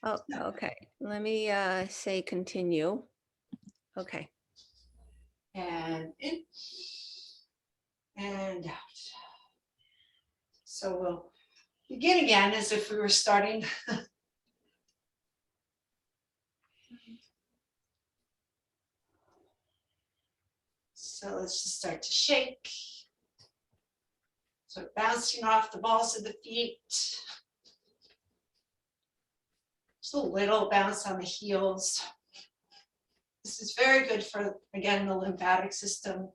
Oh, okay. Let me say continue. Okay. And in and out. So we'll begin again as if we were starting. So let's just start to shake. So bouncing off the balls of the feet. Just a little bounce on the heels. This is very good for, again, the lymphatic system.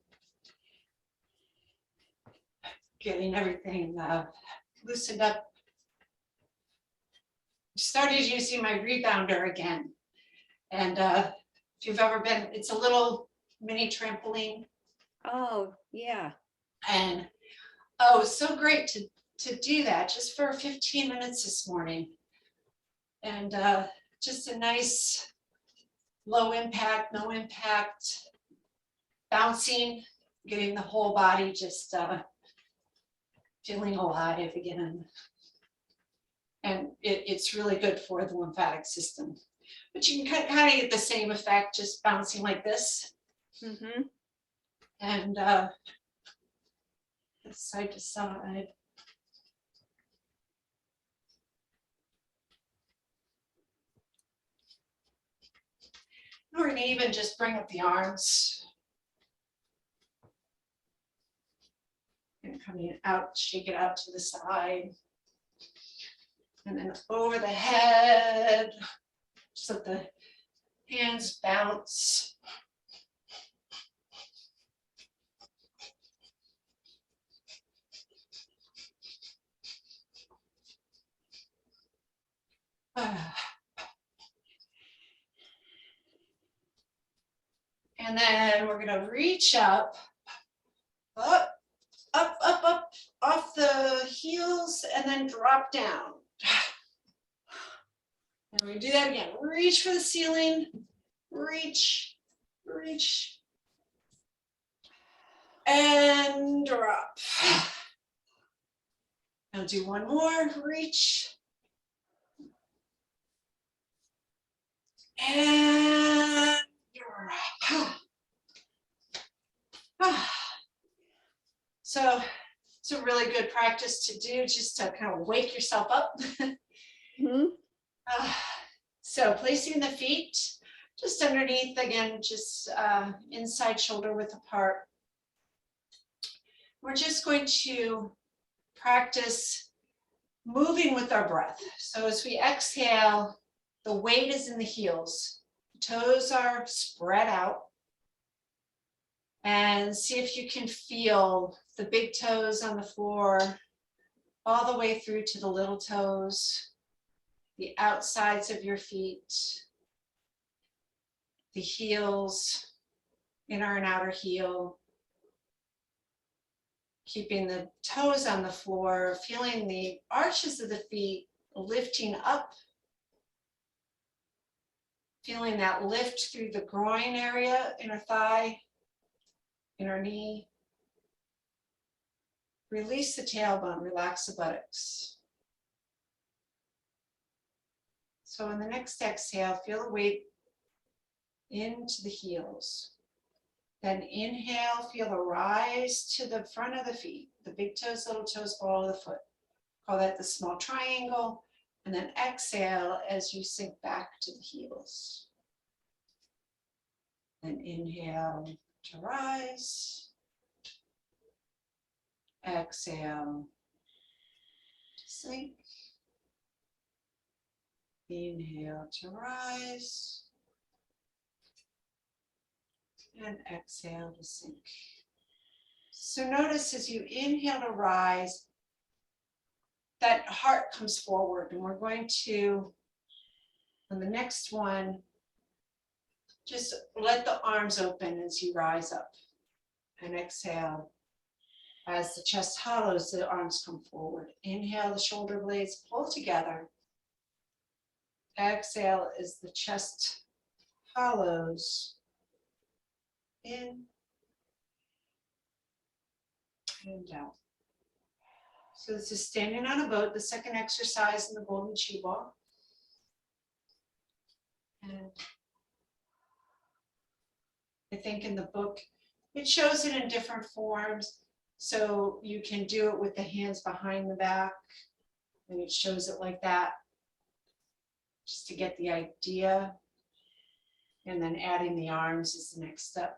Getting everything loosened up. Started using my rebounder again. And if you've ever been, it's a little mini trampoline. Oh, yeah. And oh, it's so great to do that just for 15 minutes this morning. And just a nice low impact, no impact, bouncing, getting the whole body just feeling alive again. And it's really good for the lymphatic system. But you can kind of get the same effect just bouncing like this. Mm-hmm. And side to side. We're going to even just bring up the arms. And coming out, shake it out to the side. And then over the head. Just let the hands bounce. And then we're going to reach up, up, off the heels, and then drop down. And we do that again. Reach for the ceiling, reach, reach, and drop. I'll do one more, reach, and drop. So it's a really good practice to do, just to kind of wake yourself up. Mm-hmm. So placing the feet just underneath, again, just inside shoulder width apart. We're just going to practice moving with our breath. So as we exhale, the weight is in the heels. Toes are spread out. And see if you can feel the big toes on the floor all the way through to the little toes, the outsides of your feet, the heels, inner and outer heel, keeping the toes on the floor, feeling the arches of the feet lifting up, feeling that lift through the groin area, inner thigh, inner knee. Release the tailbone, relax the buttocks. So on the next exhale, feel the weight into the heels. Then inhale, feel the rise to the front of the feet, the big toes, little toes, ball of the foot. Call that the small triangle. And then exhale as you sink back to the heels. Then inhale to rise. Exhale to sink. Inhale to rise. And exhale to sink. So notice as you inhale to rise, that heart comes forward, and we're going to, on the next one, just let the arms open as you rise up. And exhale. As the chest hollows, the arms come forward. Inhale, the shoulder blades pull together. Exhale as the chest hollows. In and out. So this is standing on a boat, the second exercise in the golden chi ball. And I think in the book, it shows it in different forms. So you can do it with the hands behind the back, and it shows it like that, just to get the idea. And then adding the arms is the next step.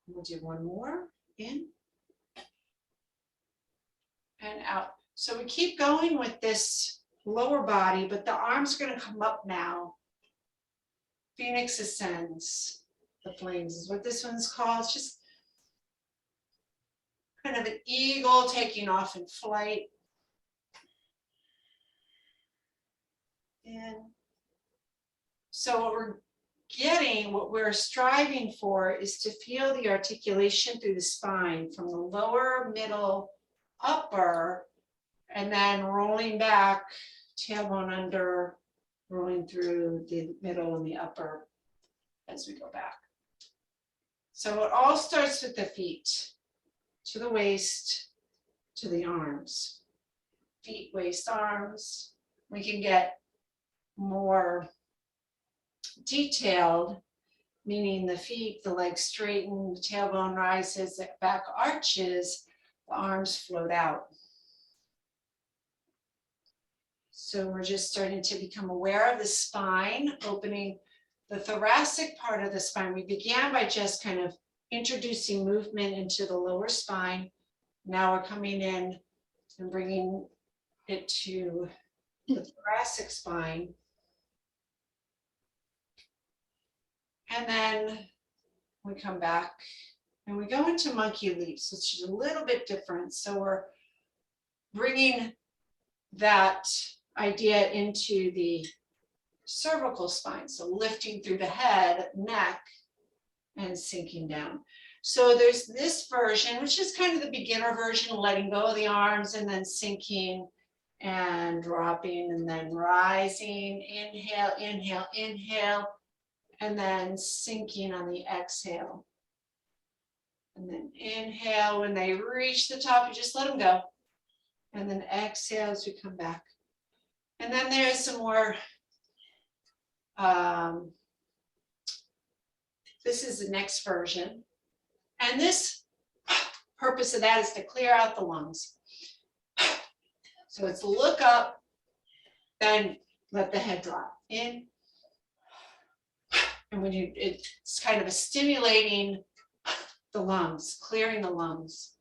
We'll do one more, in and out. So we keep going with this lower body, but the arms are going to come up now. Phoenix ascends the flames is what this one's called. It's just kind of an eagle taking off in flight. And so what we're striving for is to feel the articulation through the spine from the lower, middle, upper, and then rolling back, tailbone under, rolling through the middle and the upper as we go back. So it all starts with the feet, to the waist, to the arms. Feet, waist, arms. We can get more detailed, meaning the feet, the legs straighten, the tailbone rises, the back arches, the arms float out. So we're just starting to become aware of the spine, opening the thoracic part of the spine. We began by just kind of introducing movement into the lower spine. Now we're coming in and bringing it to the thoracic spine. And then we come back and we go into monkey leaps, which is a little bit different. So we're bringing that idea into the cervical spine. So lifting through the head, neck, and sinking down. So there's this version, which is kind of the beginner version, letting go of the arms and then sinking and dropping and then rising. Inhale, inhale, inhale, and then sinking on the exhale. And then inhale, when they reach the top, you just let them go. And then exhale as we come back. And then there's some more, this is the next version. And this purpose of that is to clear out the lungs. So it's look up, then let the head drop in. And when it's kind of a stimulating the lungs, clearing the lungs.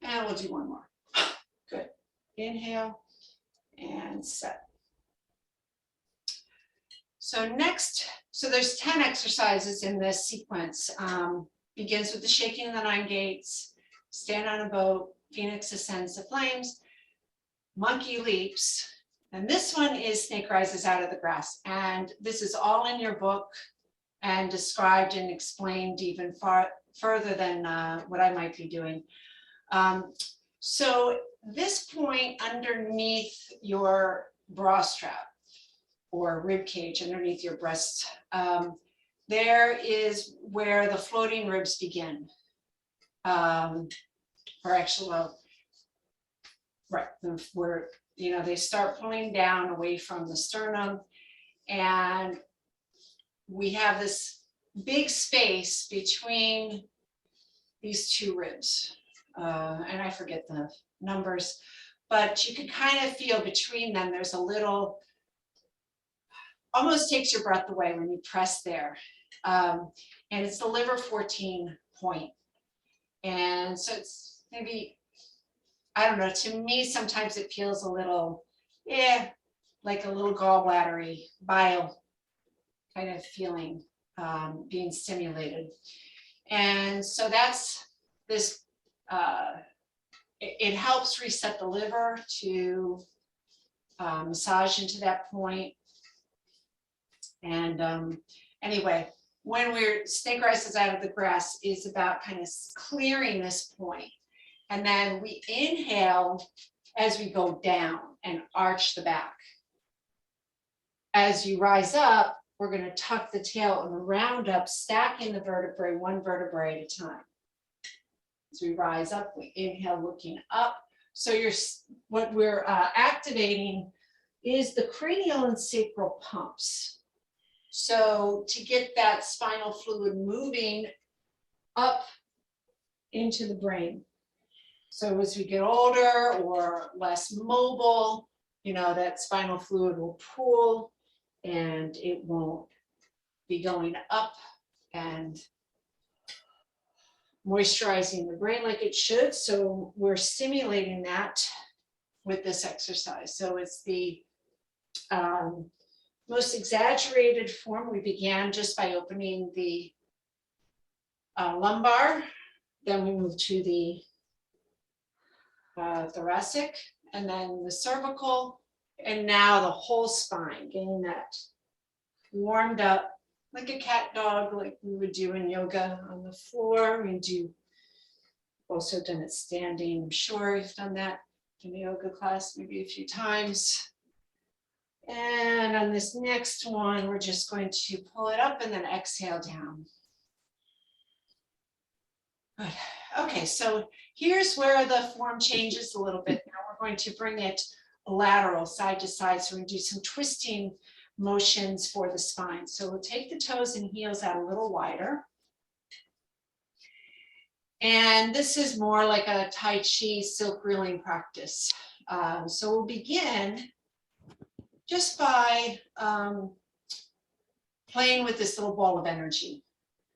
And we'll do one more. Good. Inhale and set. So next, so there's 10 exercises in this sequence. Begins with the shaking of the 9 gates, stand on a boat, Phoenix ascends the flames, monkey leaps, and this one is snake rises out of the grass. And this is all in your book and described and explained even further than what I might be doing. So this point underneath your bra strap or rib cage, underneath your breast, there is where the floating ribs begin. Or actually, well, right, where, you know, they start pulling down away from the sternum, and we have this big space between these 2 ribs. And I forget the numbers, but you can kind of feel between them, there's a little, almost takes your breath away when you press there. And it's the liver 14 point. And so it's maybe, I don't know, to me, sometimes it feels a little, like a little gallbladdery, bile kind of feeling, being stimulated. And so that's this, it helps reset the liver to massage into that point. And anyway, when snake rises out of the grass is about kind of clearing this point. And then we inhale as we go down and arch the back. as you rise up, we're going to tuck the tail and round up, stacking the vertebrae, one vertebrae at a time. As we rise up, we inhale, looking up. So what we're activating is the cranial and sacral pumps. So to get that spinal fluid moving up into the brain. So as we get older or less mobile, you know, that spinal fluid will pool and it won't be going up and moisturizing the brain like it should. So we're stimulating that with this exercise. So it's the most exaggerated form. We began just by opening the lumbar, then we moved to the thoracic, and then the cervical, and now the whole spine, getting that warmed up like a cat dog, like we would do in yoga on the floor. We do also done it standing. I'm sure you've done that in a yoga class maybe a few times. And on this next one, we're just going to pull it up and then exhale down. Good. Okay, so here's where the form changes a little bit. Now we're going to bring it lateral, side to side. So we're going to do some twisting motions for the spine. So we'll take the toes and heels out a little wider. And this is more like a Tai Chi silk reeling practice. So we'll begin just by playing with this little ball of energy.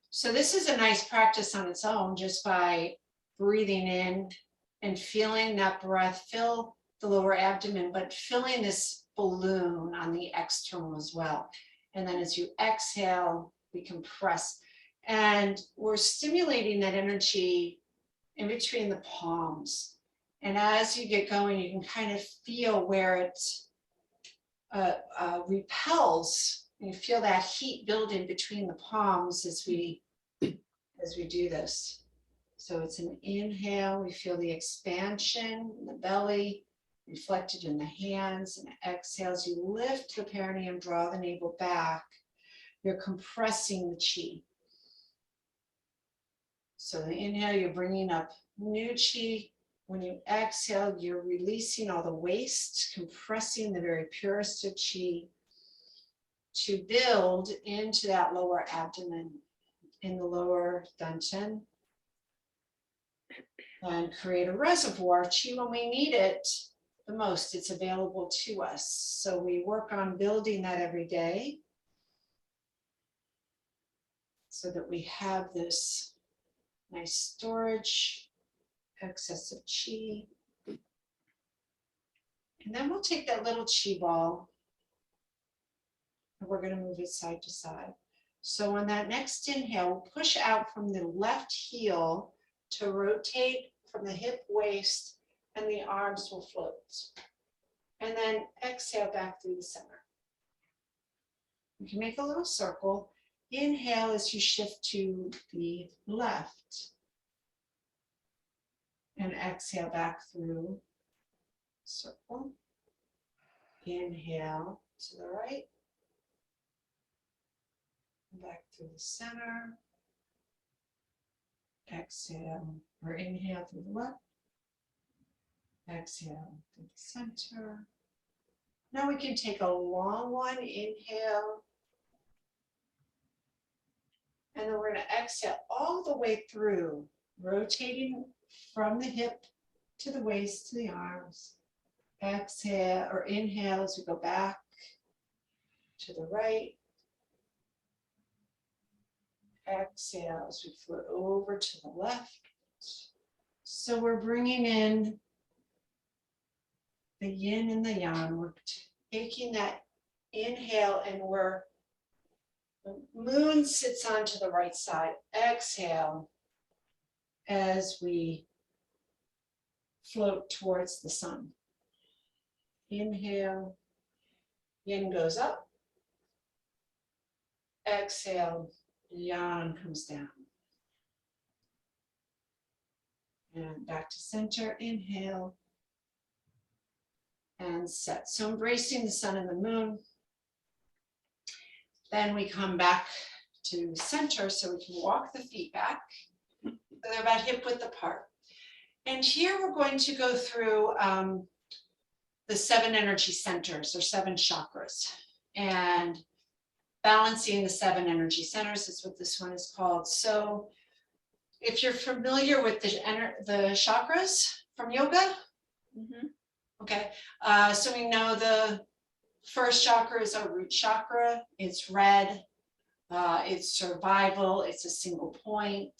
So this is a nice practice on its own, just by breathing in and feeling that breath fill the lower abdomen, but filling this balloon on the external as well. And then as you exhale, we compress. And we're stimulating that energy in between the palms. And as you get going, you can kind of feel where it repels. You feel that heat building between the palms as we do this. So it's an inhale, we feel the expansion in the belly, reflected in the hands, and exhale as you lift the perineum, draw the navel back. You're compressing the chi. So the inhale, you're bringing up new chi. When you exhale, you're releasing all the waste, compressing the very purest of chi to build into that lower abdomen, in the lower dantian, and create a reservoir of chi when we need it the most. It's available to us. So we work on building that every day so that we have this nice storage, excess of chi. And then we'll take that little chi ball and we're going to move it side to side. So on that next inhale, we'll push out from the left heel to rotate from the hip, waist, and the arms will float. And then exhale back through the center. You can make a little circle. Inhale as you shift to the left. And exhale back through circle. Inhale to the right. Back through the center. Exhale or inhale through the left. Exhale through the center. Now we can take a long one. Inhale. And then we're going to exhale all the way through, rotating from the hip to the waist to the arms. Exhale or inhale as we go back to the right. Exhale as we float over to the left. So we're bringing in the yin and the yang. We're taking that inhale and the moon sits onto the right side. Exhale as we float towards the sun. Inhale, yin goes up. Exhale, yang comes down. And back to center, inhale. And set. So embracing the sun and the moon. Then we come back to center so we can walk the feet back. So they're about hip width apart. And here we're going to go through the 7 energy centers or 7 chakras. And balancing the 7 energy centers is what this one is called. So if you're familiar with the chakras from yoga, okay, so we know the first chakra is our root chakra. It's red. It's survival. It's a single point.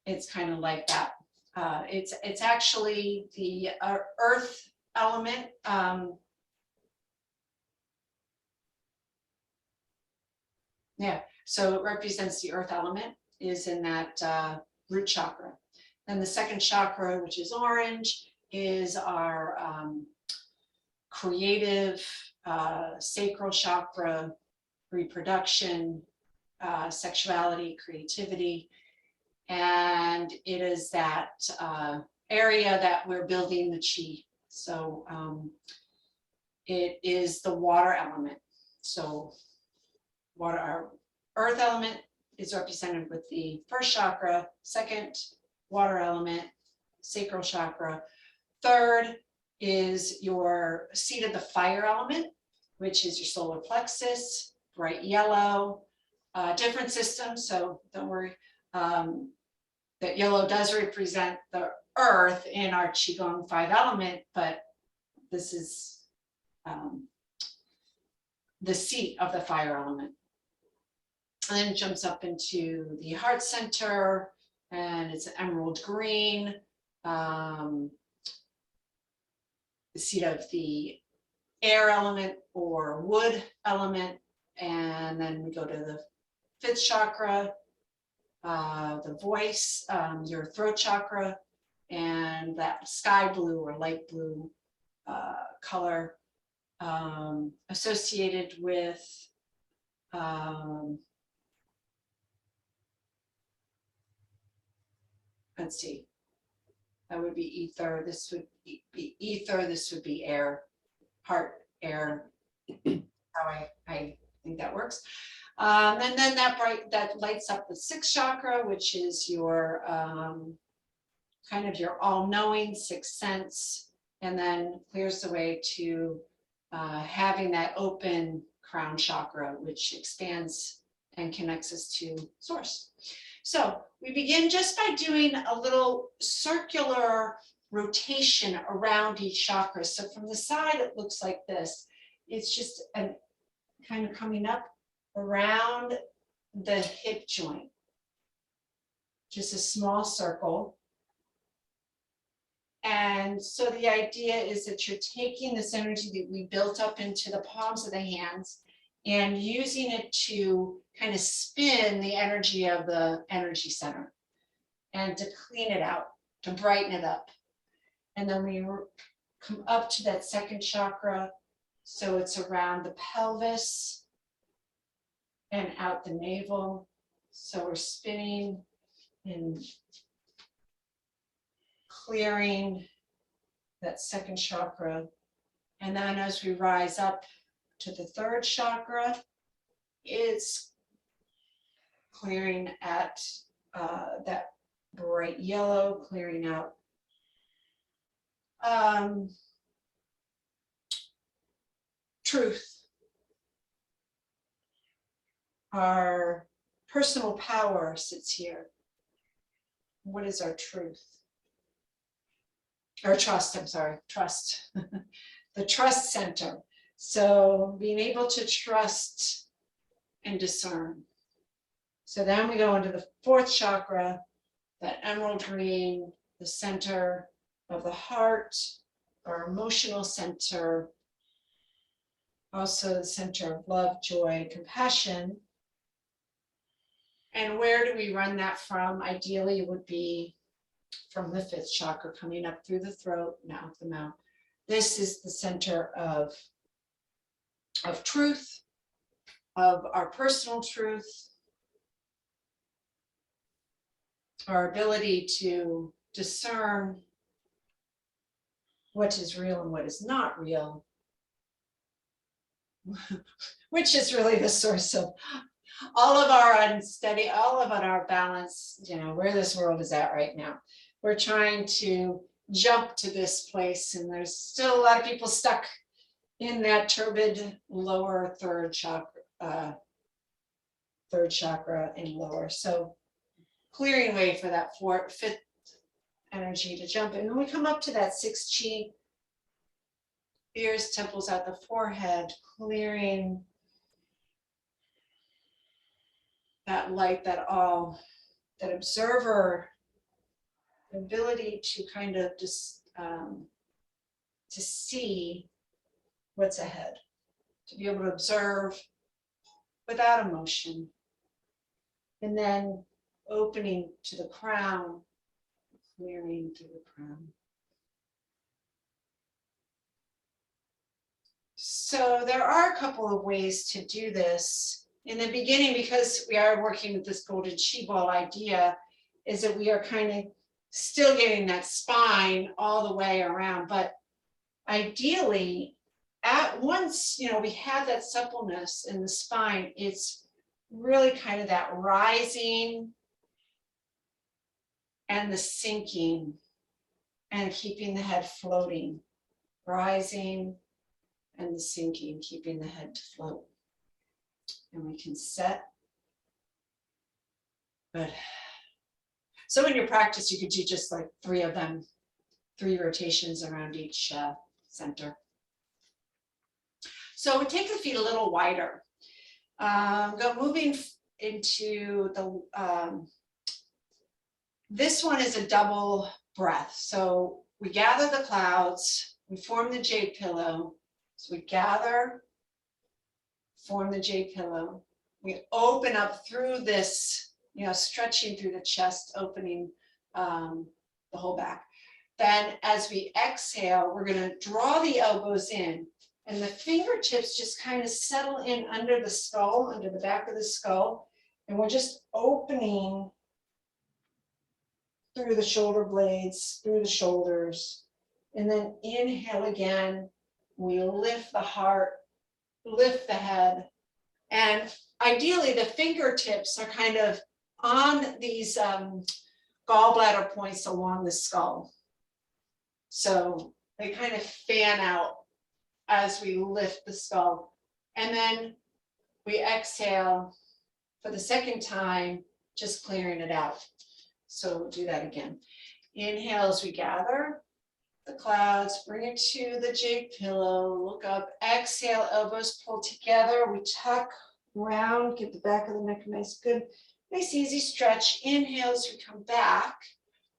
It's kind of like that. It's actually the earth element. Yeah, so it represents the earth element, is in that root chakra. Then the second chakra, which is orange, is our creative sacral chakra, reproduction, sexuality, creativity. And it is that area that we're building the chi. So it is the water element. So water, our earth element is represented with the first chakra, second water element, sacral chakra. Third is your seat of the fire element, which is your solar plexus, bright yellow, different systems. So don't worry, that yellow does represent the earth in our Qigong 5 element, but this is the seat of the fire element. And then it jumps up into the heart center, and it's emerald green, the seat of the air element or wood element. And then we go to the 5th chakra, the voice, your throat chakra, and that sky blue or light blue color associated with let's see, that would be ether, this would be ether, this would be air, heart, air, how I think that works. And then that lights up the 6th chakra, which is your kind of your all-knowing 6th sense, and then clears the way to having that open crown chakra, which expands and connects us to source. So we begin just by doing a little circular rotation around each chakra. So from the side, it looks like this. It's just a kind of coming up around the hip joint. Just a small circle. And so the idea is that you're taking this energy that we built up into the palms of the hands and using it to kind of spin the energy of the energy center and to clean it out, to brighten it up. And then we come up to that 2nd chakra. So it's around the pelvis and out the navel. So we're spinning and clearing that 2nd chakra. And then as we rise up to the 3rd chakra, it's clearing at that bright yellow, clearing out truth. Our personal power sits here. What is our truth? Or trust, I'm sorry, trust. The trust center. So being able to trust and discern. So then we go into the 4th chakra, that emerald green, the center of the heart, our emotional center, also the center of love, joy, compassion. And where do we run that from? Ideally, it would be from the 5th chakra, coming up through the throat and out the mouth. This is the center of truth, of our personal truth, our ability to discern what is real and what is not real, which is really the source of all of our unsteady, all of our balance, you know, where this world is at right now. We're trying to jump to this place, and there's still a lot of people stuck in that turbid lower third chakra and lower. So clearing way for that fifth energy to jump in. And we come up to that 6 chi, ears, temples at the forehead, clearing that light, that observer, the ability to kind of just to see what's ahead, to be able to observe without emotion. And then opening to the crown, clearing through the crown. So there are a couple of ways to do this. In the beginning, because we are working with this golden chi ball idea, is that we are kind of still getting that spine all the way around. But ideally, at once, you know, we have that suppleness in the spine, it's really kind of that rising and the sinking and keeping the head floating, rising and the sinking, keeping the head to float. And we can set. But so in your practice, you could do just like 3 of them, 3 rotations around each center. So we take the feet a little wider. Moving into the, this one is a double breath. So we gather the clouds, we form the jade pillow. So we gather, form the jade pillow. We open up through this, you know, stretching through the chest, opening the whole back. Then as we exhale, we're going to draw the elbows in, and the fingertips just kind of settle in under the skull, under the back of the skull. And we're just opening through the shoulder blades, through the shoulders. And then inhale again. We lift the heart, lift the head. And ideally, the fingertips are kind of on these gallbladder points along the skull. So they kind of fan out as we lift the skull. And then we exhale for the second time, just clearing it out. So we'll do that again. Inhale as we gather the clouds, bring it to the jade pillow, look up, exhale, elbows pull together. We tuck round, get the back of the neck nice, good, nice easy stretch. Inhale as we come back,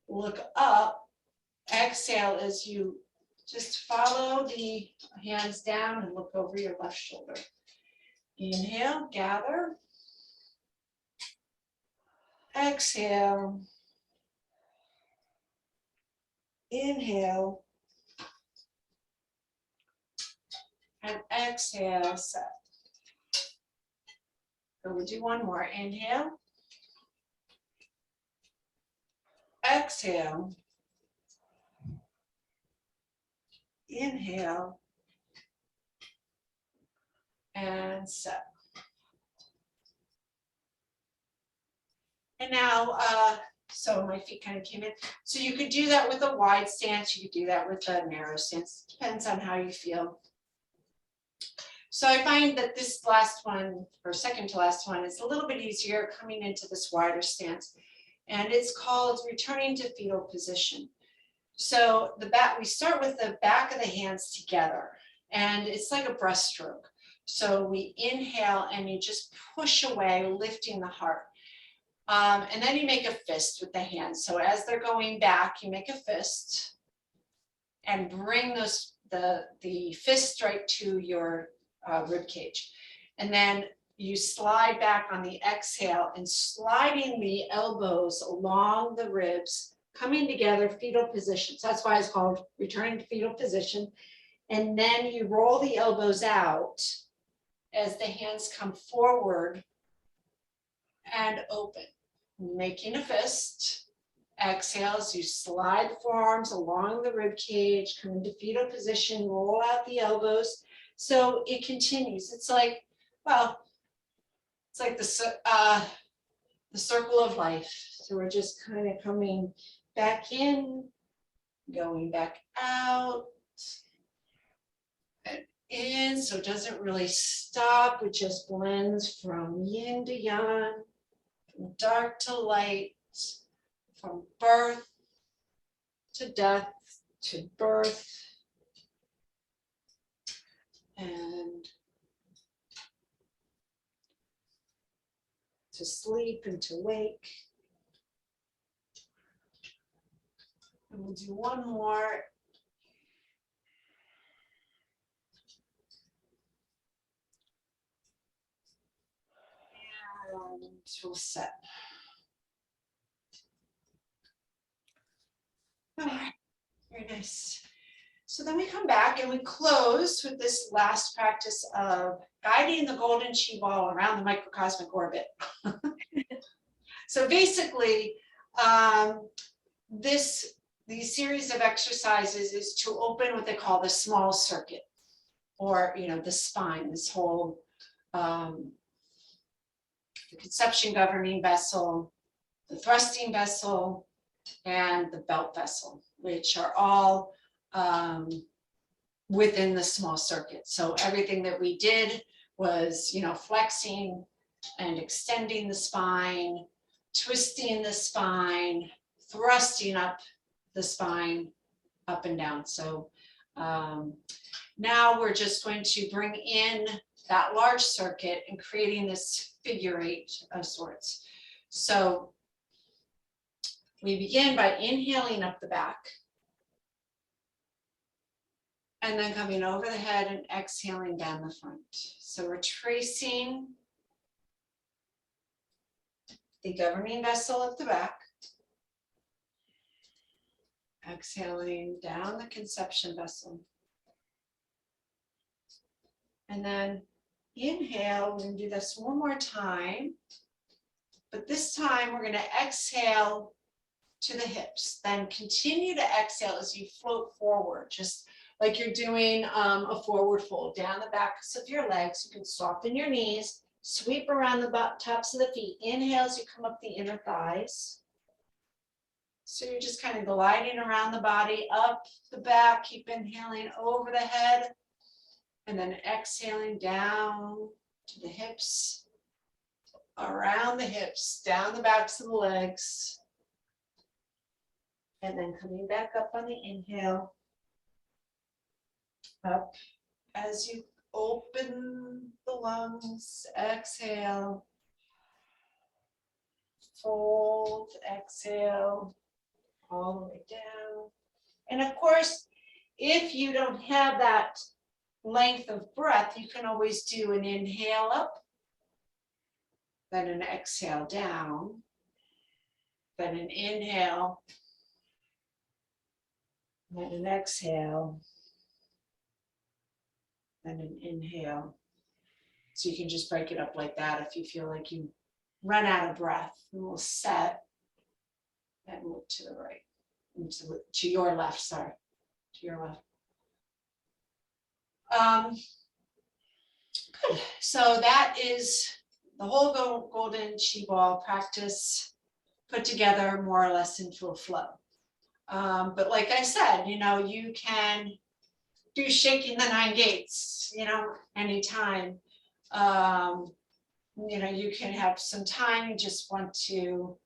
look up, exhale as you just follow the hands down and look over your left shoulder. Inhale, gather. Exhale. Inhale. And exhale, set. So we'll do one more. Inhale. Exhale. Inhale. And set. And now, so my feet kind of came in. So you could do that with a wide stance. You could do that with a narrow stance. Depends on how you feel. So I find that this last one, or second to last one, is a little bit easier coming into this wider stance. And it's called returning to fetal position. So we start with the back of the hands together. And it's like a breaststroke. So we inhale and you just push away, lifting the heart. And then you make a fist with the hands. So as they're going back, you make a fist and bring the fist right to your rib cage. And then you slide back on the exhale and sliding the elbows along the ribs, coming together, fetal position. So that's why it's called returning to fetal position. And then you roll the elbows out as the hands come forward and open. Making a fist. Exhale as you slide the forearms along the rib cage, come into fetal position, roll out the elbows, So it continues. It's like, well, it's like the circle of life. So we're just kind of coming back in, going back out, and in. So it doesn't really stop. It just blends from yin to yang, from dark to light, from birth to death to birth, and to sleep and to wake. And we'll do one more. And we'll set. All right, very nice. So then we come back and we close with this last practice of guiding the golden chi ball around the microcosmic orbit. So basically, these series of exercises is to open what they call the small circuit, or the spine, this whole the conception governing vessel, the thrusting vessel, and the belt vessel, which are all within the small circuit. So everything that we did was, flexing and extending the spine, twisting the spine, thrusting up the spine, up and down. So now we're just going to bring in that large circuit and creating this figure eight of sorts. So we begin by inhaling up the back and then coming over the head and exhaling down the front. So we're tracing the governing vessel at the back, exhaling down the conception vessel. And then inhale, we're going to do this one more time, but this time we're going to exhale to the hips, then continue to exhale as you float forward, just like you're doing a forward fold down the backs of your legs. You can soften your knees, sweep around the tops of the feet. Inhale as you come up the inner thighs. So you're just kind of gliding around the body, up the back, keep inhaling over the head, and then exhaling down to the hips, around the hips, down the backs of the legs, and then coming back up on the inhale, up as you open the lungs, exhale, fold, exhale, all the way down. And of course, if you don't have that length of breath, you can always do an inhale up, then an exhale down, then an inhale, then an exhale, then an inhale. So you can just break it up like that if you feel like you run out of breath. And we'll set and move to the right, to your left, sorry, to your left. Good. So that is the whole golden chi ball practice put together more or less into a flow. But like I said, you can do shaking the 9 gates, anytime. You can have some time, you just want to,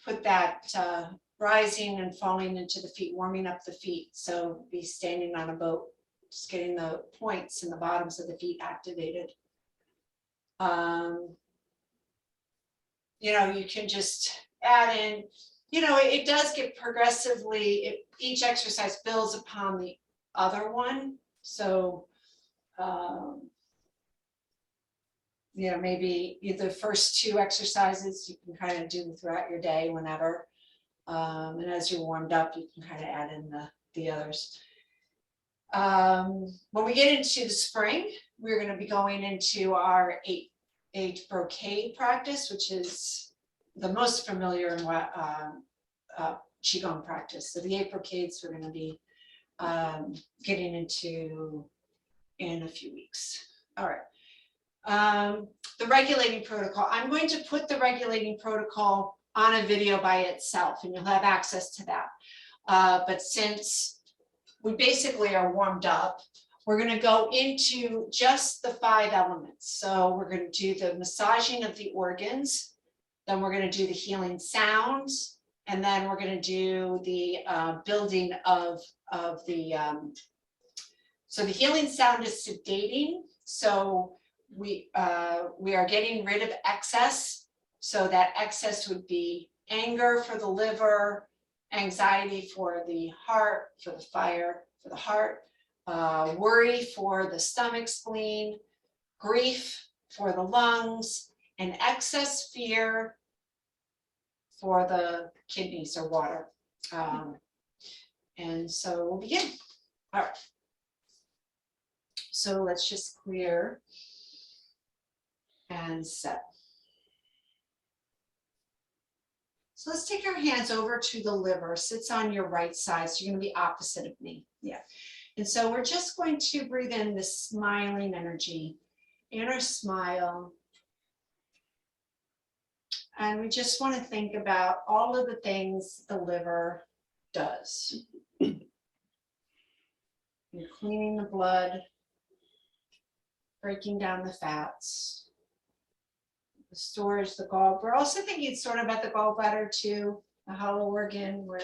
put that rising and falling into the feet, warming up the feet. So be standing on a boat, just getting the points and the bottoms of the feet activated. You can just add in, it does get progressively, each exercise builds upon the other one. So, maybe the first 2 exercises you can kind of do throughout your day whenever. And as you're warmed up, you can kind of add in the others. When we get into the spring, we're going to be going into our 8 brocade practice, which is the most familiar in Qigong practice. So the 8 brocades, we're going to be getting into in a few weeks. All right. The regulating protocol. I'm going to put the regulating protocol on a video by itself, and you'll have access to that. But since we basically are warmed up, we're going to go into just the 5 elements. So we're going to do the massaging of the organs, then we're going to do the healing sounds, and then we're going to do the building of the, so the healing sound is sedating. So we are getting rid of excess. So that excess would be anger for the liver, anxiety for the heart, for the fire, for the heart, worry for the stomach, spleen, grief for the lungs, and excess fear for the kidneys or water. And so we'll begin. All right. So let's just clear and set. So let's take our hands over to the liver. Sits on your right side, so you're going to be opposite of me. Yeah. And so we're just going to breathe in this smiling energy, inner smile. And we just want to think about all of the things the liver does. You're cleaning the blood, breaking down the fats, the storage, the gall. We're also thinking sort of about the gallbladder too, the hollow organ where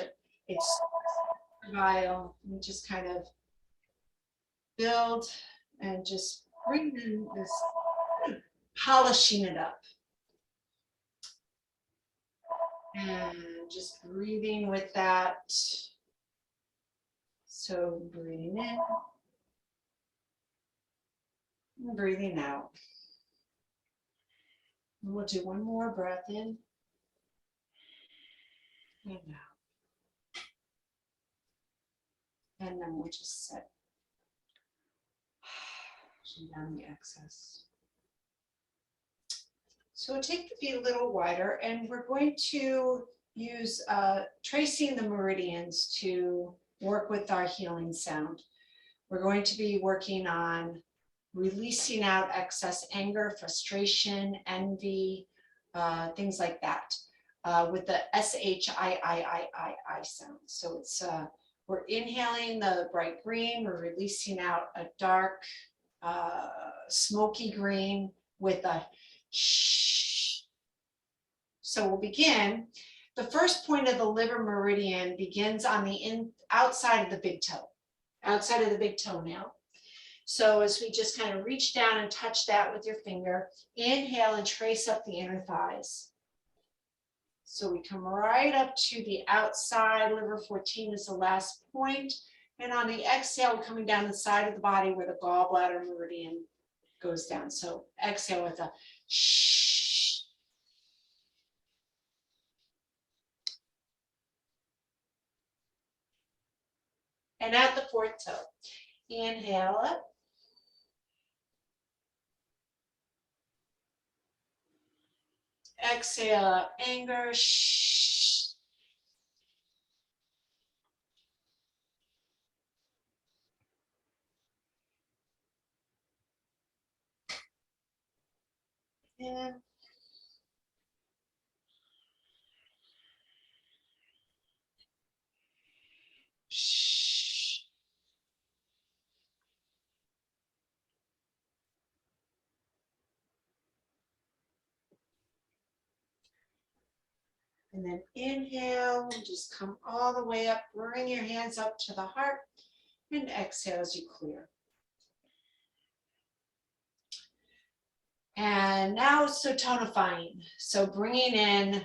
it's bile. We just kind of build and just bring in this, polishing it up. And just breathing with that. So breathing in, and breathing out. And we'll do one more breath in and out. And then we'll just set down the excess. So we'll take the feet a little wider, and we're going to use tracing the meridians to work with our healing sound. We're going to be working on releasing out excess anger, frustration, envy, things like that, with the S-H-I-I-I-I sound. So it's we're inhaling the bright green, we're releasing out a dark, smoky green with a shh. So we'll begin. The first point of the liver meridian begins on the outside of the big toe, outside of the big toenail. So as we just kind of reach down and touch that with your finger, inhale and trace up the inner thighs. So we come right up to the outside. Liver 14 is the last point. And on the exhale, coming down the side of the body where the gallbladder meridian goes down. So exhale with a shh. And at the fourth toe, inhale up. Exhale up, anger, shh. And shh. And then inhale, and just come all the way up, bring your hands up to the heart, and exhale as you clear. And now so tonifying. So bringing in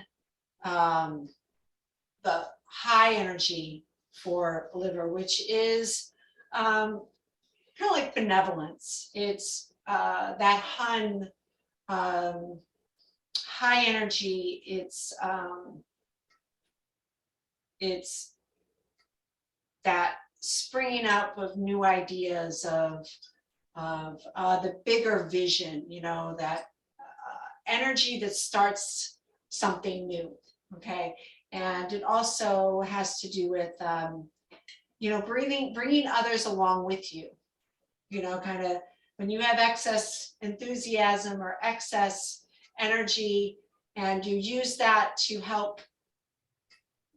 the high energy for liver, which is kind of like benevolence. It's that hun, high energy. It's that springing up of new ideas of the bigger vision, you know, that energy that starts something new. Okay. And it also has to do with, you know, bringing others along with you. you know, kind of when you have excess enthusiasm or excess energy and you use that to help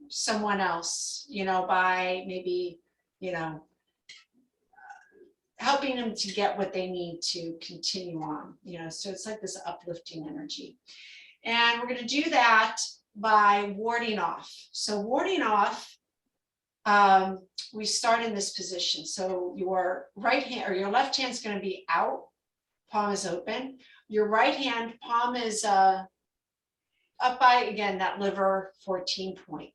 someone else, you know, by maybe, you know, helping them to get what they need to continue on, you know, so it's like this uplifting energy. And we're going to do that by warding off. So warding off, we start in this position. So your right hand or your left hand is going to be out, palm is open. Your right hand palm is up by, again, that liver 14 point.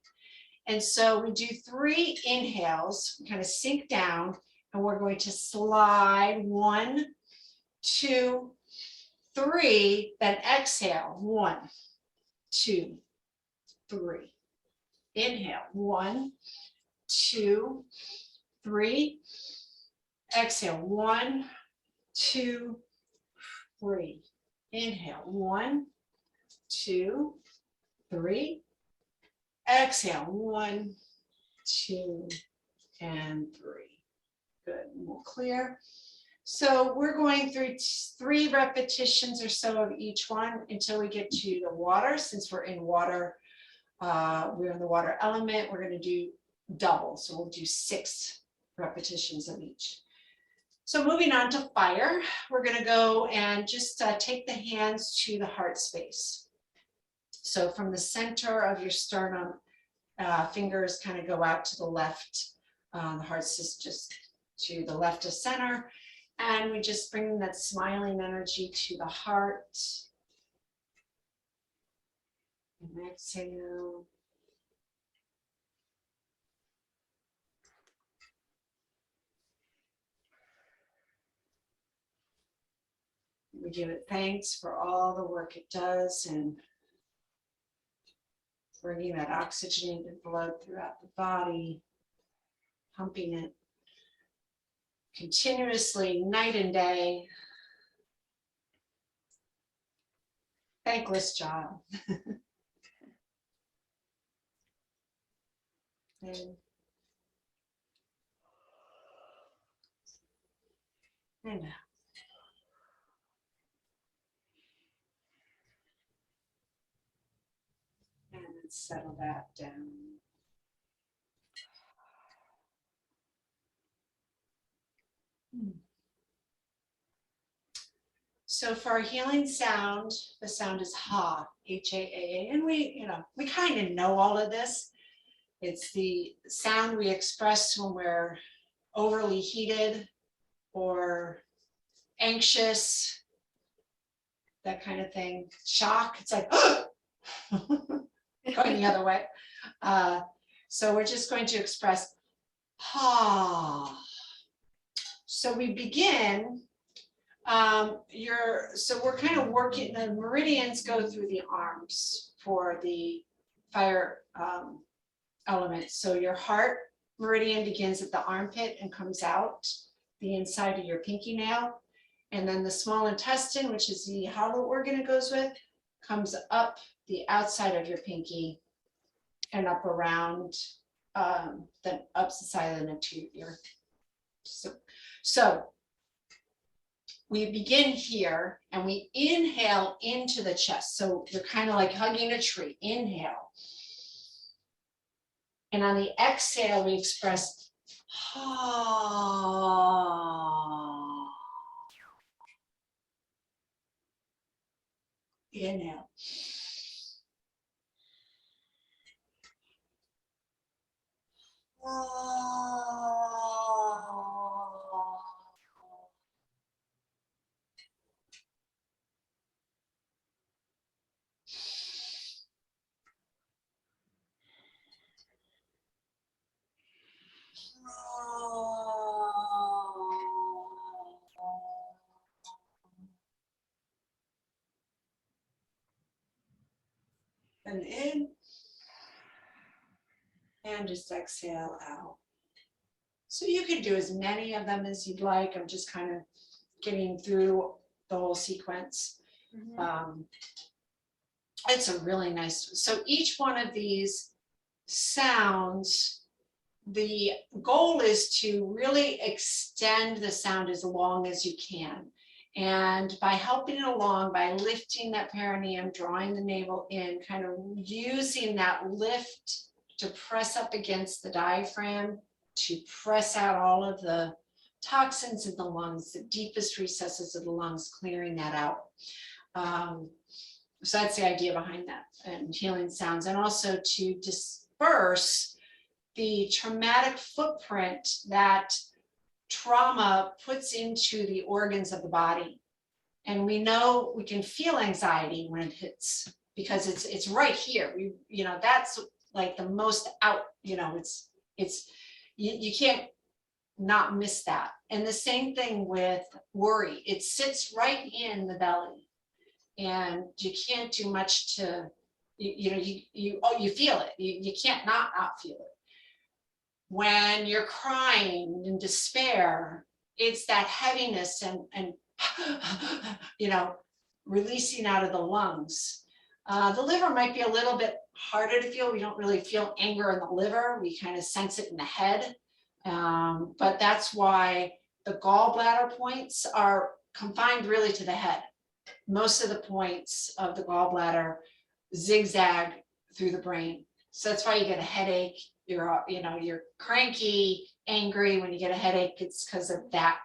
And so we do 3 inhales, kind of sink down, and we're going to slide 1, 2, 3, then exhale 1, 2, 3. Inhale 1, 2, 3. Exhale 1, 2, 3. Inhale 1, 2, 3. Exhale 1, 2, and 3. Good, and we'll clear. So we're going through 3 repetitions or so of each one until we get to the water. Since we're in water, we're in the water element, we're going to do double. So we'll do 6 repetitions of each. So moving on to fire, we're going to go and just take the hands to the heart space. So from the center of your sternum, fingers kind of go out to the left. The heart's just to the left of center. And we just bring that smiling energy to the heart. And exhale. We give it thanks for all the work it does and bringing that oxygenated blood throughout the body, pumping it continuously, night and day. Thankless job. And let's settle that down. So for our healing sound, the sound is ha, H-A-A, and we kind of know all of this. It's the sound we express when we're overly heated or anxious, that kind of thing. Shock, it's like, going the other way. So we're just going to express ha. So we begin, so we're kind of working, the meridians go through the arms for the fire element. So your heart meridian begins at the armpit and comes out the inside of your pinky nail. And then the small intestine, which is the hollow organ it goes with, comes up the outside of your pinky and up around the up the side of the neck to your ear. So we begin here and we inhale into the chest. So you're kind of like hugging a tree. Inhale. And on the exhale, we express ha. Inhale. And in, and just exhale out. So you can do as many of them as you'd like. I'm just kind of getting through the whole sequence. Mm-hmm. It's a really nice, so each one of these sounds the goal is to really extend the sound as long as you can. And by helping it along, by lifting that perineum, drawing the navel in, kind of using that lift to press up against the diaphragm, to press out all of the toxins in the lungs, the deepest recesses of the lungs, clearing that out. So that's the idea behind that, and healing sounds, and also to disperse the traumatic footprint that trauma puts into the organs of the body. And we know we can feel anxiety when it hits, because it's right here. That's like the most out, you can't not miss that. And the same thing with worry. It sits right in the belly, and you can't do much to, you feel it. You can't not feel it. When you're crying in despair, it's that heaviness and releasing out of the lungs. The liver might be a little bit harder to feel. We don't really feel anger in the liver. We kind of sense it in the head. But that's why the gallbladder points are confined really to the head. Most of the points of the gallbladder zigzag through the brain. So that's why you get a headache. You're cranky, angry. When you get a headache, it's because of that.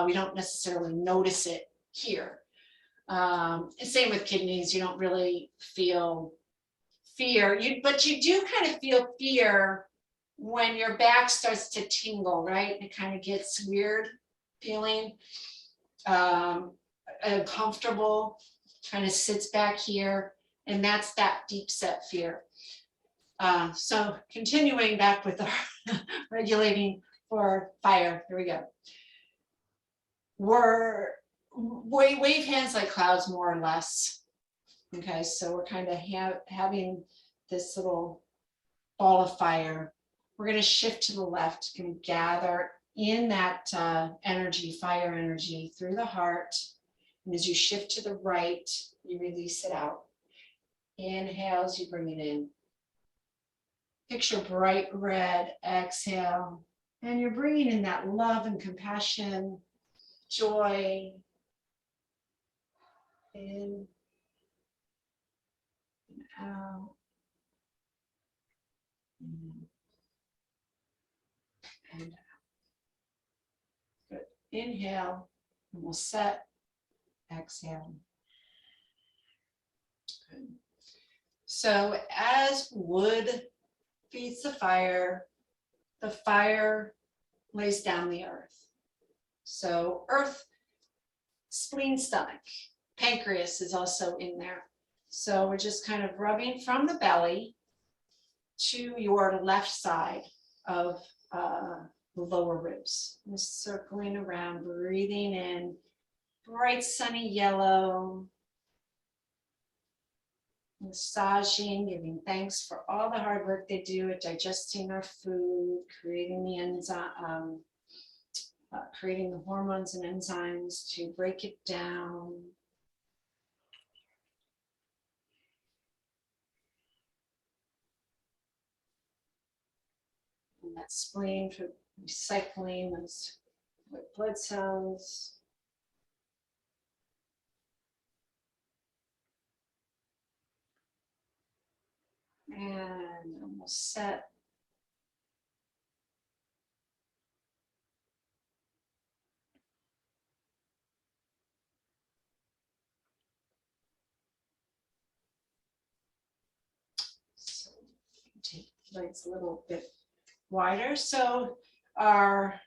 We don't necessarily notice it here. Same with kidneys. You don't really feel fear, but you do kind of feel fear when your back starts to tingle, right? It kind of gets weird feeling, uncomfortable, kind of sits back here, and that's that deep set fear. So continuing back with our regulating for fire, here we go. We're wave hands like clouds, more or less. Okay, so we're kind of having this little ball of fire. We're going to shift to the left, going to gather in that energy, fire energy, through the heart. And as you shift to the right, you release it out. Inhales, you bring it in. Picture bright red, exhale. And you're bringing in that love and compassion, joy. In and out. In and out. Good. Inhale, and we'll set. Exhale. Good. So as wood feeds the fire lays down the earth. So earth, spleen, stomach, pancreas is also in there. So we're just kind of rubbing from the belly to your left side of the lower ribs. Just circling around, breathing in bright sunny yellow. Massaging, giving thanks for all the hard work they do at digesting our food, creating the enzyme, creating the hormones and enzymes to break it down. And that spleen for recycling those white blood cells. And almost set. So take legs a little bit wider. So our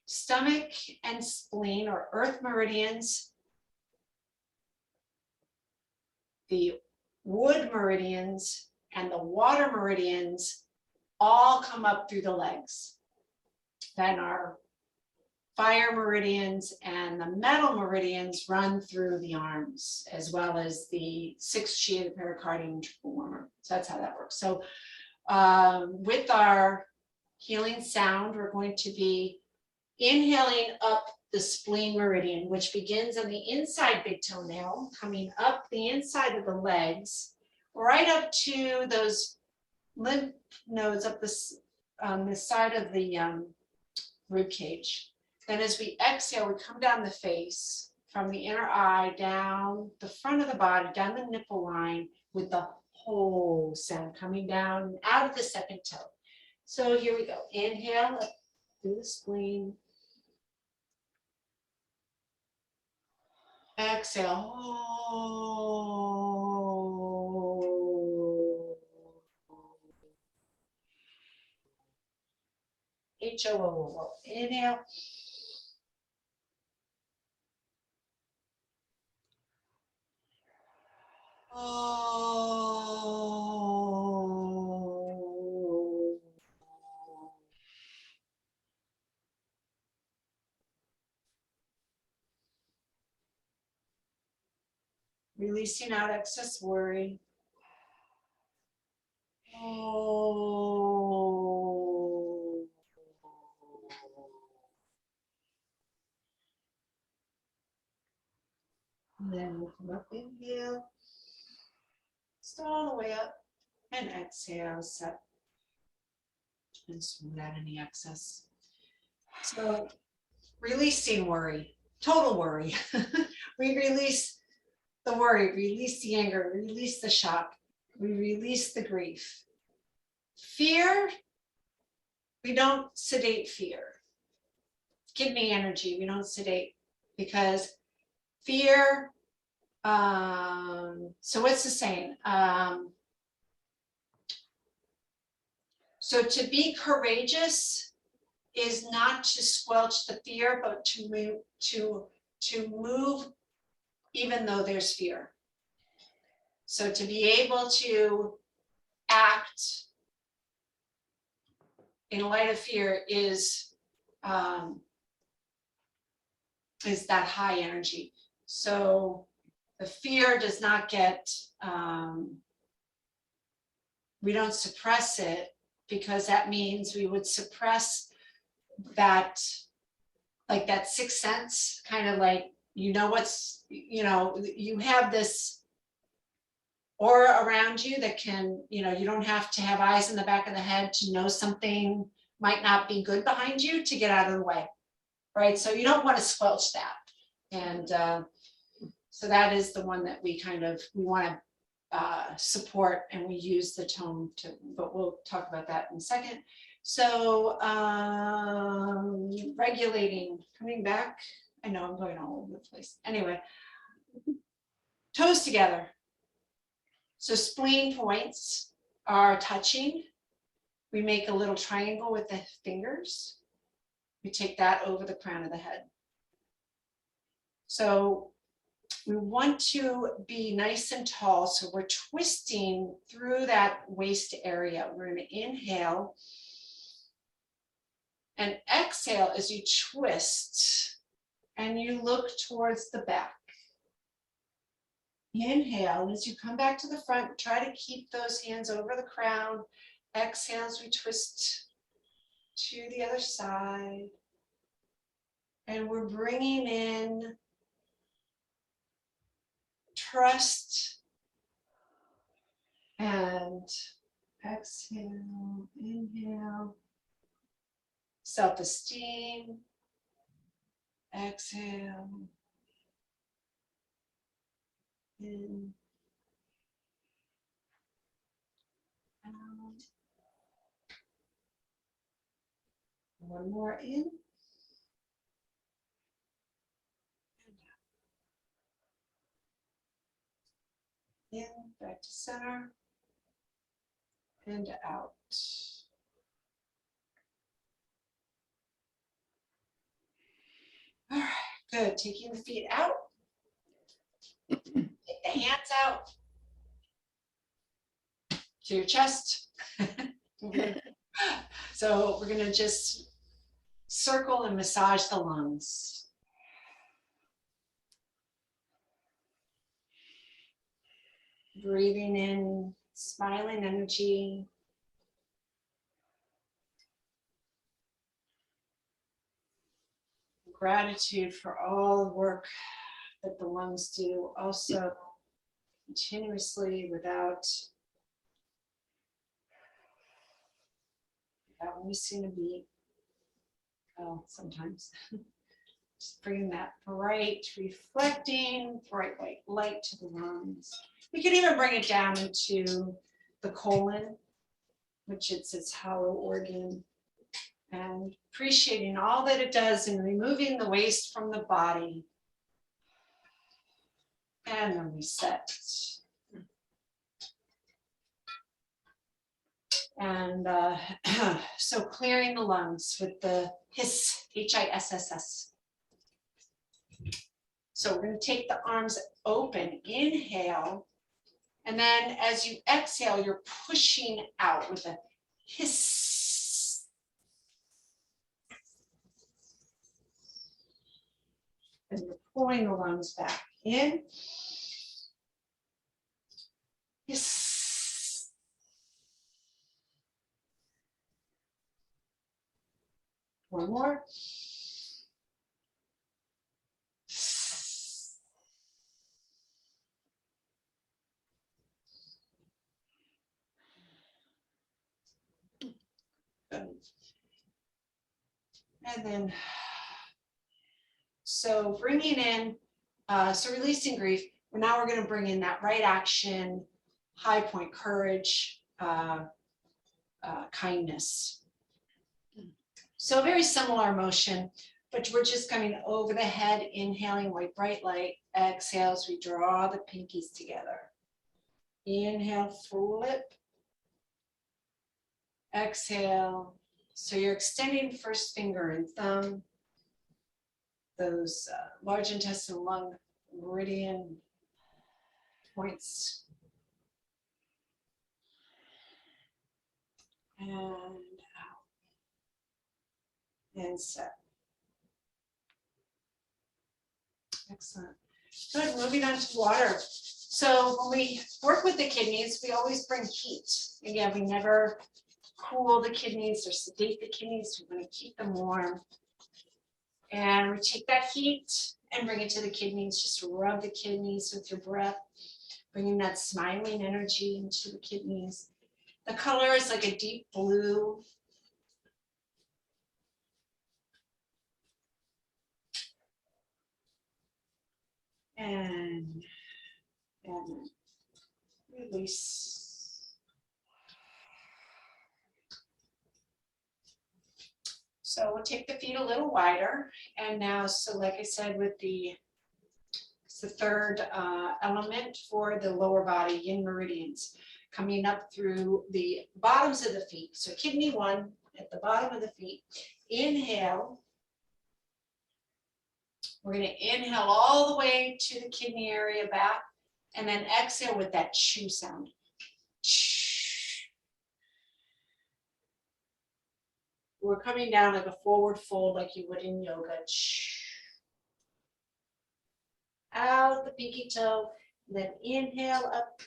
stomach and spleen, or earth meridians, the wood meridians, and the water meridians all come up through the legs. Then our fire meridians and the metal meridians run through the arms, as well as the sixth chi of the pericardium triple warmer. So that's how that works. So with our healing sound, we're going to be inhaling up the spleen meridian, which begins on the inside big toenail, coming up the inside of the legs, right up to those lymph nodes up on the side of the rib cage. Then as we exhale, we come down the face from the inner eye, down the front of the body, down the nipple line, with the whole sound coming down out of the second toe. So here we go. Inhale up through the spleen. Exhale. H-O-O-O. Inhale. Oh. Releasing out excess worry. Oh. And then we'll come up, inhale. Start all the way up. And exhale, set. And smooth out any excess. So releasing worry, total worry. We release the worry, release the anger, release the shock, we release the grief. Fear, we don't sedate fear. Kidney energy, we don't sedate, because fear, so what's the saying? So to be courageous is not to squelch the fear, but to move even though there's fear. So to be able to act in light of fear is that high energy. So the fear does not get, we don't suppress it, because that means we would suppress that, like that sixth sense, kind of like, you know, what's, you know, you have this aura around you that can, you know, you don't have to have eyes in the back of the head to know something might not be good behind you to get out of the way, right? So you don't want to squelch that. And so that is the one that we want to support, and we use the tone to, but we'll talk about that in a second. So regulating, coming back. I know I'm going all over the place. Anyway, toes together. So spleen points are touching. We make a little triangle with the fingers. We take that over the crown of the head. So we want to be nice and tall, so we're twisting through that waist area. We're going to inhale and exhale as you twist and you look towards the back. Inhale, and as you come back to the front, try to keep those hands over the crown. Exhale as we twist to the other side. And we're bringing in trust and exhale, inhale, self-esteem, exhale, in, out, one more in, in, back to center, and out. All right, good. Taking the feet out. Take the hands out to your chest. So we're going to just circle and massage the lungs. Breathing in smiling energy. Gratitude for all the work that the lungs do, also continuously without without missing a beat. Oh, sometimes. Just bringing that bright, reflecting, bright white light to the lungs. We could even bring it down into the colon, which it's its hollow organ, and appreciating all that it does in removing the waste from the body. And then reset. And so clearing the lungs with the hiss, H-I-S-S-S. So we're going to take the arms open, inhale, and then as you exhale, you're pushing out with a hiss. And you're pulling the lungs back in. Hiss. One more. And then, so bringing in, so releasing grief, now we're going to bring in that right action, high point, courage, kindness. So very similar motion, but we're just coming over the head, inhaling white bright light, exhale as we draw the pinkies together. Inhale, flip, exhale. So you're extending first finger and thumb, those large intestine lung meridian points. And out. And set. Excellent. Good, moving on to water. So when we work with the kidneys, we always bring heat. Again, we never cool the kidneys or sedate the kidneys. We want to keep them warm. And we take that heat and bring it to the kidneys. Just rub the kidneys with your breath, bringing that smiling energy into the kidneys. The color is like a deep blue. And release. So we'll take the feet a little wider. And now, so like I said, with it's the third element for the lower body, yin meridians, coming up through the bottoms of the feet. So kidney one at the bottom of the feet. Inhale. We're going to inhale all the way to the kidney area back, and then exhale with that chew sound. We're coming down like a forward fold like you would in yoga. Out the pinky toe, then inhale up.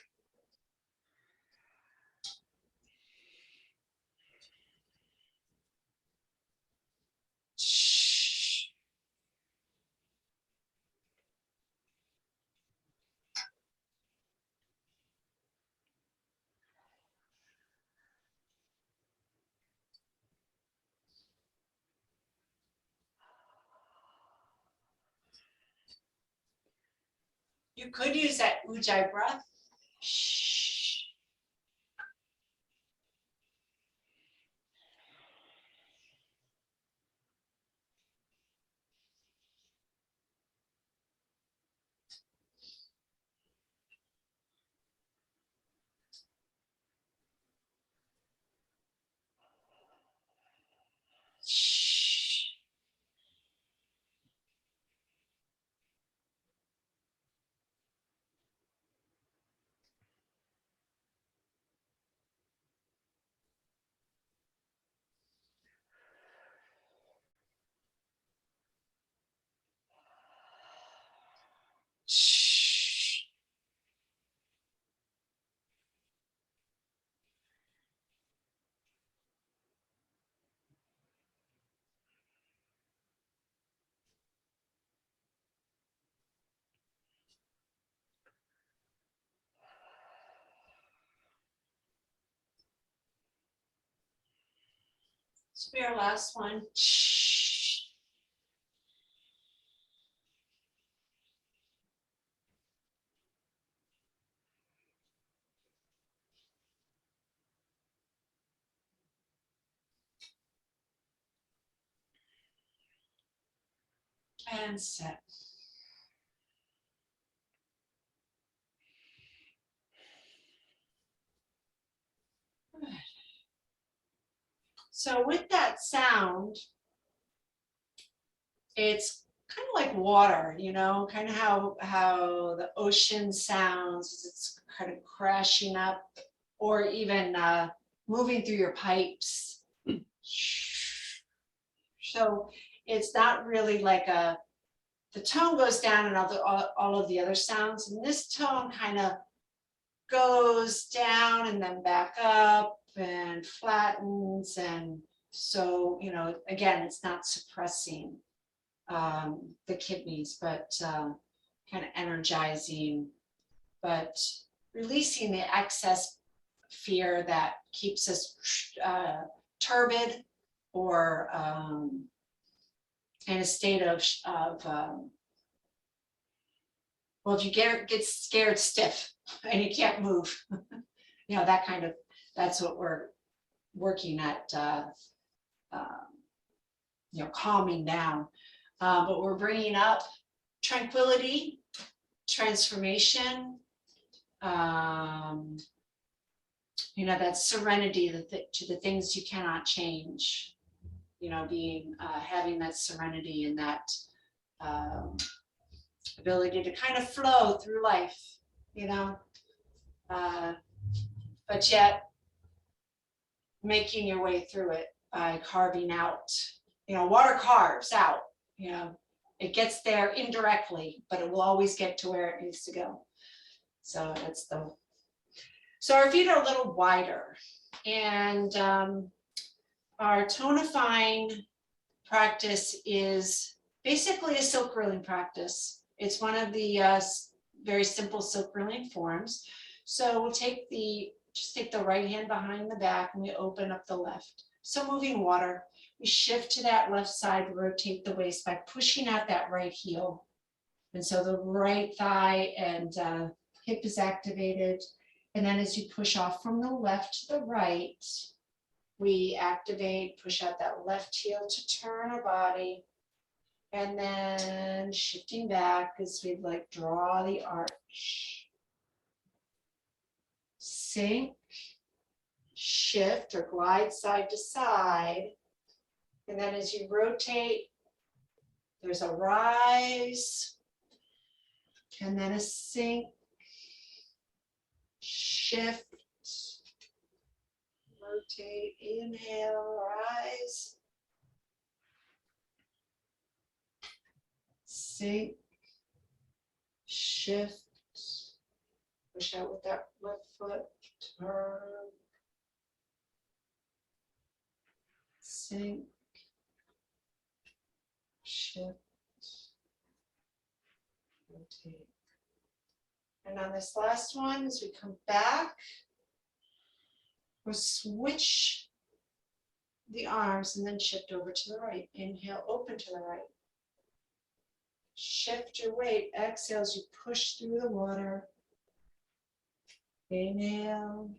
You could use that ujjayi breath. This will be our last one. And set. Good. So with that sound, it's kind of like water, you know, kind of how the ocean sounds. It's kind of crashing up, or even moving through your pipes. So it's not really like the tone goes down and all of the other sounds, and this tone kind of goes down and then back up and flattens. And so, you know, again, it's not suppressing the kidneys, but kind of energizing, but releasing the excess fear that keeps us turbid or in a state of well, if you get scared stiff and you can't move, you know, that kind of, that's what we're working at, you know, calming down. But we're bringing up tranquility, transformation, you know, that serenity to the things you cannot change, you know, being, having that serenity and that ability to kind of flow through life, you know, but yet making your way through it by carving out, you know, water carves out, you know, it gets there indirectly, but it will always get to where it needs to go. So that's so our feet are a little wider, and our tonifying practice is basically a silk rolling practice. It's one of the very simple silk rolling forms. So we'll just take the right hand behind the back and we open up the left. So moving water, we shift to that left side, rotate the waist by pushing out that right heel. And so the right thigh and hip is activated. And then as you push off from the left to the right, we activate, push out that left heel to turn our body. And then shifting back as we like draw the arch. Sink, shift or glide side to side. And then as you rotate, there's a rise and then a sink, shift, rotate, inhale, rise, sink, shift, push out with that left foot, turn, sink, shift, rotate. And on this last one, as we come back, we'll switch the arms and then shift over to the right. Inhale, open to the right. Shift your weight. Exhale as you push through the water. Inhale.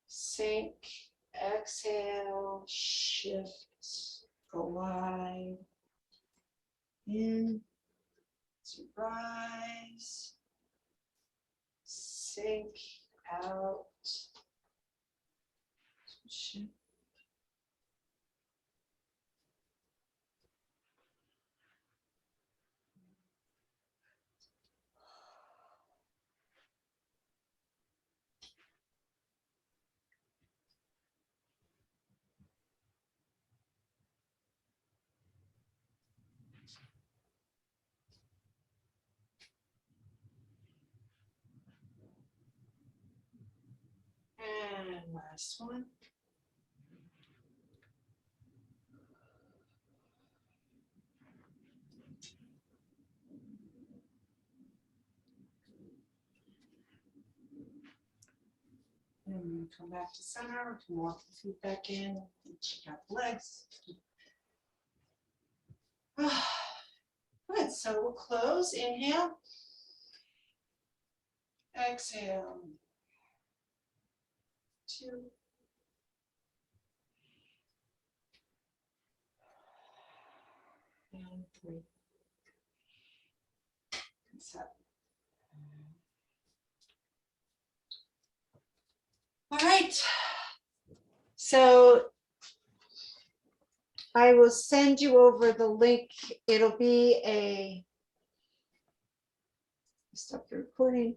Sink. Exhale. Shift. Glide. In. To rise. Sink. Out. Shift. And last one. And come back to center, can walk the feet back in, check out the legs. Good, so we'll close, inhale. Exhale. 2. And 3. And 7. All right. So I will send you over the link. It'll be a, stop the recording.